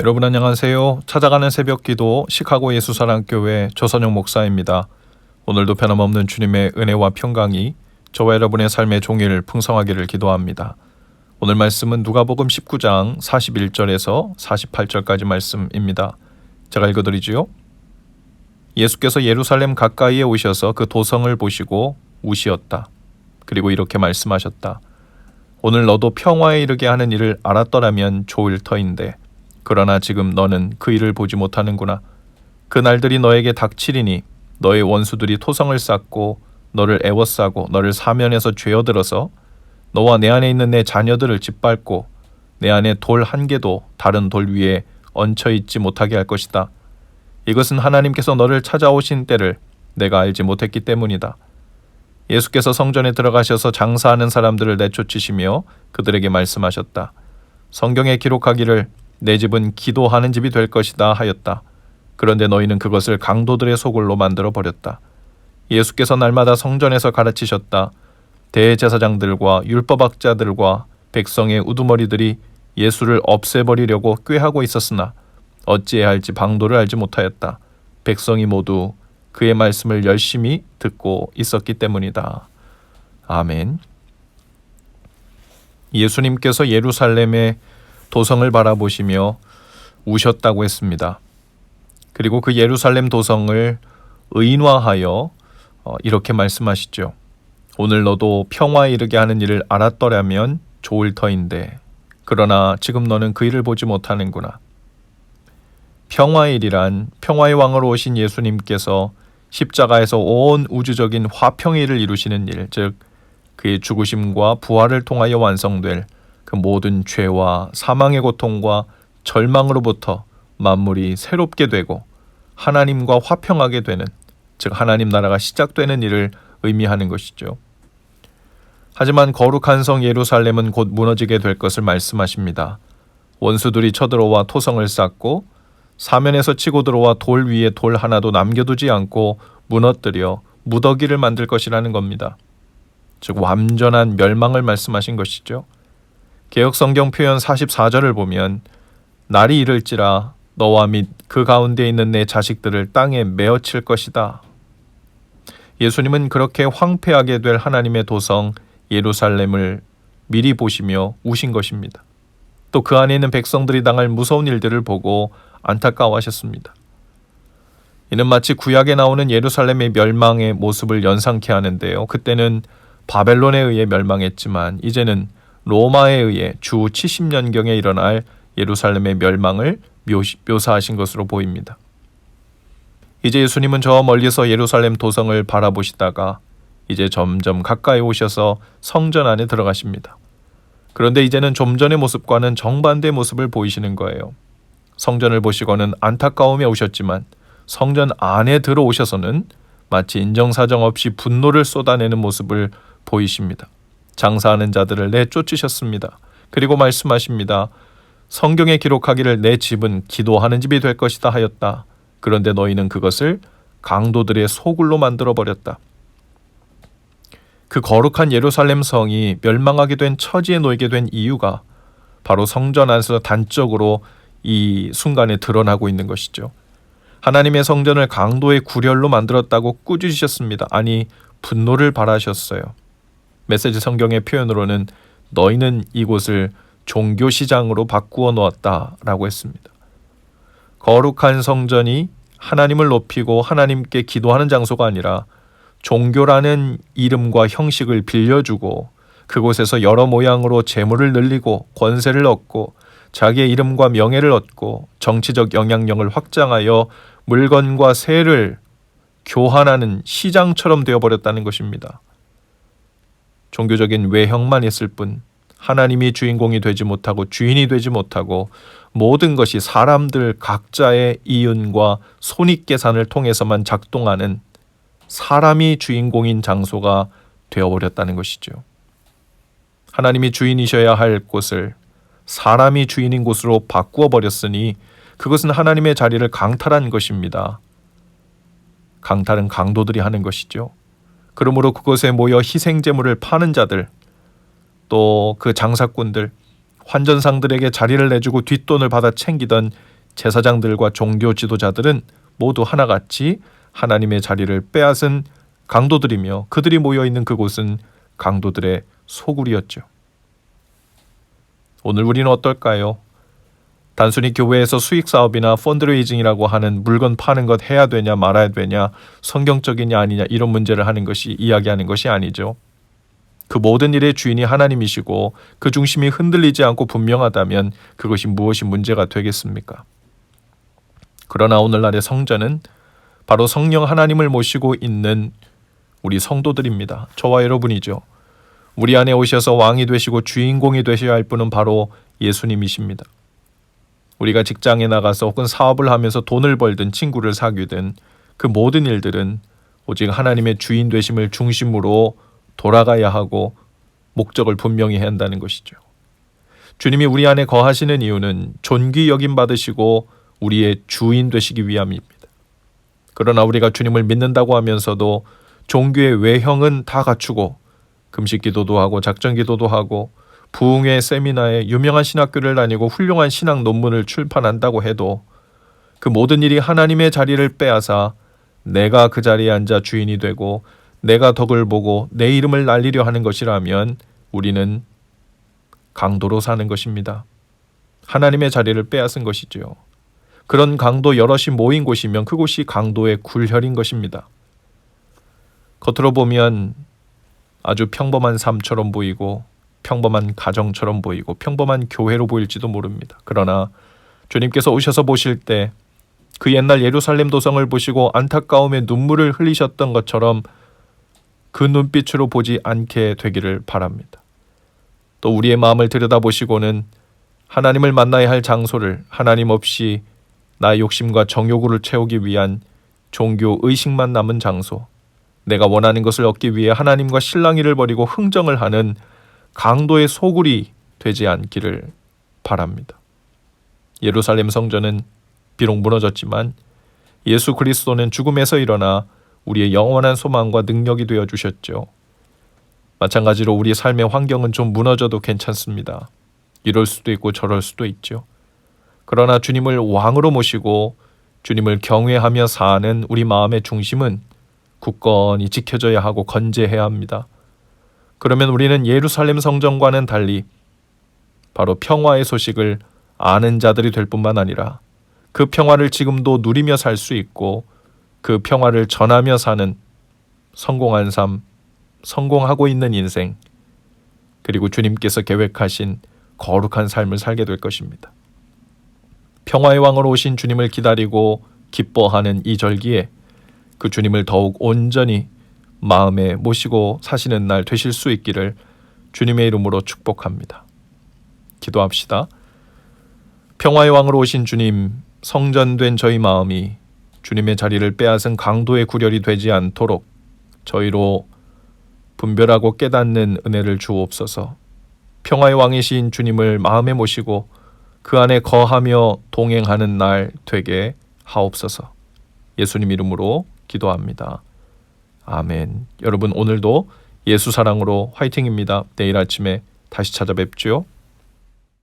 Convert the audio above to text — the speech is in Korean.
여러분 안녕하세요. 찾아가는 새벽기도 시카고 예수사랑교회 조선영 목사입니다. 오늘도 변함없는 주님의 은혜와 평강이 저와 여러분의 삶의 종일 풍성하기를 기도합니다. 오늘 말씀은 누가복음 19장 41절에서 48절까지 말씀입니다. 제가 읽어드리지요. 예수께서 예루살렘 가까이에 오셔서 그 도성을 보시고 우시었다. 그리고 이렇게 말씀하셨다. 오늘 너도 평화에 이르게 하는 일을 알았더라면 좋을 터인데 그러나 지금 너는 그 일을 보지 못하는구나. 그 날들이 너에게 닥치리니 너의 원수들이 토성을 쌓고 너를 애워싸고 너를 사면에서 죄어들어서 너와 내 안에 있는 내 자녀들을 짓밟고 내 안에 돌 한 개도 다른 돌 위에 얹혀 있지 못하게 할 것이다. 이것은 하나님께서 너를 찾아오신 때를 내가 알지 못했기 때문이다. 예수께서 성전에 들어가셔서 장사하는 사람들을 내쫓으시며 그들에게 말씀하셨다. 성경에 기록하기를 내 집은 기도하는 집이 될 것이다 하였다. 그런데 너희는 그것을 강도들의 소굴로 만들어 버렸다. 예수께서 날마다 성전에서 가르치셨다. 대제사장들과 율법학자들과 백성의 우두머리들이 예수를 없애버리려고 꾀하고 있었으나 어찌해야 할지 방도를 알지 못하였다. 백성이 모두 그의 말씀을 열심히 듣고 있었기 때문이다. 아멘. 예수님께서 예루살렘의 도성을 바라보시며 우셨다고 했습니다. 그리고 그 예루살렘 도성을 의인화하여 이렇게 말씀하시죠. 오늘 너도 평화에 이르게 하는 일을 알았더라면 좋을 터인데 그러나 지금 너는 그 일을 보지 못하는구나. 평화의 일이란 평화의 왕으로 오신 예수님께서 십자가에서 온 우주적인 화평의 일을 이루시는 일, 즉 그의 죽으심과 부활을 통하여 완성될 그 모든 죄와 사망의 고통과 절망으로부터 만물이 새롭게 되고 하나님과 화평하게 되는, 즉 하나님 나라가 시작되는 일을 의미하는 것이죠. 하지만 거룩한 성 예루살렘은 곧 무너지게 될 것을 말씀하십니다. 원수들이 쳐들어와 토성을 쌓고 사면에서 치고 들어와 돌 위에 돌 하나도 남겨두지 않고 무너뜨려 무더기를 만들 것이라는 겁니다. 즉 완전한 멸망을 말씀하신 것이죠. 개역성경 표현 44절을 보면 날이 이를지라 너와 및 그 가운데 있는 내 자식들을 땅에 메어칠 것이다. 예수님은 그렇게 황폐하게 될 하나님의 도성 예루살렘을 미리 보시며 우신 것입니다. 또 그 안에 있는 백성들이 당할 무서운 일들을 보고 안타까워하셨습니다. 이는 마치 구약에 나오는 예루살렘의 멸망의 모습을 연상케 하는데요. 그때는 바벨론에 의해 멸망했지만 이제는 로마에 의해 주 70년경에 일어날 예루살렘의 멸망을 묘사하신 것으로 보입니다. 이제 예수님은 저 멀리서 예루살렘 도성을 바라보시다가 이제 점점 가까이 오셔서 성전 안에 들어가십니다. 그런데 이제는 좀 전의 모습과는 정반대의 모습을 보이시는 거예요. 성전을 보시고는 안타까움에 오셨지만 성전 안에 들어오셔서는 마치 인정사정 없이 분노를 쏟아내는 모습을 보이십니다. 장사하는 자들을 내쫓으셨습니다. 그리고 말씀하십니다. 성경에 기록하기를 내 집은 기도하는 집이 될 것이다 하였다. 그런데 너희는 그것을 강도들의 소굴로 만들어 버렸다. 그 거룩한 예루살렘 성이 멸망하게 된 처지에 놓이게 된 이유가 바로 성전 안에서 단적으로 이 순간에 드러나고 있는 것이죠. 하나님의 성전을 강도의 구렬로 만들었다고 꾸짖으셨습니다. 아니, 분노를 발하셨어요. 메시지 성경의 표현으로는 너희는 이곳을 종교시장으로 바꾸어 놓았다라고 했습니다. 거룩한 성전이 하나님을 높이고 하나님께 기도하는 장소가 아니라 종교라는 이름과 형식을 빌려주고 그곳에서 여러 모양으로 재물을 늘리고 권세를 얻고 자기의 이름과 명예를 얻고 정치적 영향력을 확장하여 물건과 세를 교환하는 시장처럼 되어버렸다는 것입니다. 종교적인 외형만 있을 뿐 하나님이 주인공이 되지 못하고 주인이 되지 못하고 모든 것이 사람들 각자의 이윤과 손익계산을 통해서만 작동하는 사람이 주인공인 장소가 되어버렸다는 것이죠. 하나님이 주인이셔야 할 곳을 사람이 주인인 곳으로 바꾸어 버렸으니 그것은 하나님의 자리를 강탈한 것입니다. 강탈은 강도들이 하는 것이죠. 그러므로 그곳에 모여 희생제물을 파는 자들, 또 그 장사꾼들, 환전상들에게 자리를 내주고 뒷돈을 받아 챙기던 제사장들과 종교 지도자들은 모두 하나같이 하나님의 자리를 빼앗은 강도들이며 그들이 모여있는 그곳은 강도들의 소굴이었죠. 오늘 우리는 어떨까요? 단순히 교회에서 수익 사업이나 펀드레이징이라고 하는 물건 파는 것 해야 되냐 말아야 되냐, 성경적이냐 아니냐 이런 문제를 하는 것이 이야기하는 것이 아니죠. 그 모든 일의 주인이 하나님이시고 그 중심이 흔들리지 않고 분명하다면 그것이 무엇이 문제가 되겠습니까? 그러나 오늘날의 성전은 바로 성령 하나님을 모시고 있는 우리 성도들입니다. 저와 여러분이죠. 우리 안에 오셔서 왕이 되시고 주인공이 되셔야 할 분은 바로 예수님이십니다. 우리가 직장에 나가서 혹은 사업을 하면서 돈을 벌든 친구를 사귀든 그 모든 일들은 오직 하나님의 주인 되심을 중심으로 돌아가야 하고 목적을 분명히 해야 한다는 것이죠. 주님이 우리 안에 거하시는 이유는 존귀 여김 받으시고 우리의 주인 되시기 위함입니다. 그러나 우리가 주님을 믿는다고 하면서도 종교의 외형은 다 갖추고 금식 기도도 하고 작전 기도도 하고 부흥회 세미나에 유명한 신학교를 다니고 훌륭한 신학 논문을 출판한다고 해도 그 모든 일이 하나님의 자리를 빼앗아 내가 그 자리에 앉아 주인이 되고 내가 덕을 보고 내 이름을 날리려 하는 것이라면 우리는 강도로 사는 것입니다. 하나님의 자리를 빼앗은 것이죠. 그런 강도 여럿이 모인 곳이면 그곳이 강도의 굴혈인 것입니다. 겉으로 보면 아주 평범한 삶처럼 보이고 평범한 가정처럼 보이고 평범한 교회로 보일지도 모릅니다. 그러나 주님께서 오셔서 보실 때 그 옛날 예루살렘 도성을 보시고 안타까움에 눈물을 흘리셨던 것처럼 그 눈빛으로 보지 않게 되기를 바랍니다. 또 우리의 마음을 들여다보시고는 하나님을 만나야 할 장소를 하나님 없이 나의 욕심과 정욕을 채우기 위한 종교 의식만 남은 장소, 내가 원하는 것을 얻기 위해 하나님과 실랑이를 벌이고 흥정을 하는 강도의 소굴이 되지 않기를 바랍니다. 예루살렘 성전은 비록 무너졌지만 예수 그리스도는 죽음에서 일어나 우리의 영원한 소망과 능력이 되어 주셨죠. 마찬가지로 우리의 삶의 환경은 좀 무너져도 괜찮습니다. 이럴 수도 있고 저럴 수도 있죠. 그러나 주님을 왕으로 모시고 주님을 경외하며 사는 우리 마음의 중심은 굳건히 지켜져야 하고 건재해야 합니다. 그러면 우리는 예루살렘 성전과는 달리 바로 평화의 소식을 아는 자들이 될 뿐만 아니라 그 평화를 지금도 누리며 살 수 있고 그 평화를 전하며 사는 성공한 삶, 성공하고 있는 인생, 그리고 주님께서 계획하신 거룩한 삶을 살게 될 것입니다. 평화의 왕으로 오신 주님을 기다리고 기뻐하는 이 절기에 그 주님을 더욱 온전히 마음에 모시고 사시는 날 되실 수 있기를 주님의 이름으로 축복합니다. 기도합시다. 평화의 왕으로 오신 주님, 성전된 저희 마음이 주님의 자리를 빼앗은 강도의 구렬이 되지 않도록 저희로 분별하고 깨닫는 은혜를 주옵소서. 평화의 왕이신 주님을 마음에 모시고 그 안에 거하며 동행하는 날 되게 하옵소서. 예수님 이름으로 기도합니다. 아멘. 여러분 오늘도 예수 사랑으로 화이팅입니다. 내일 아침에 다시 찾아뵙죠.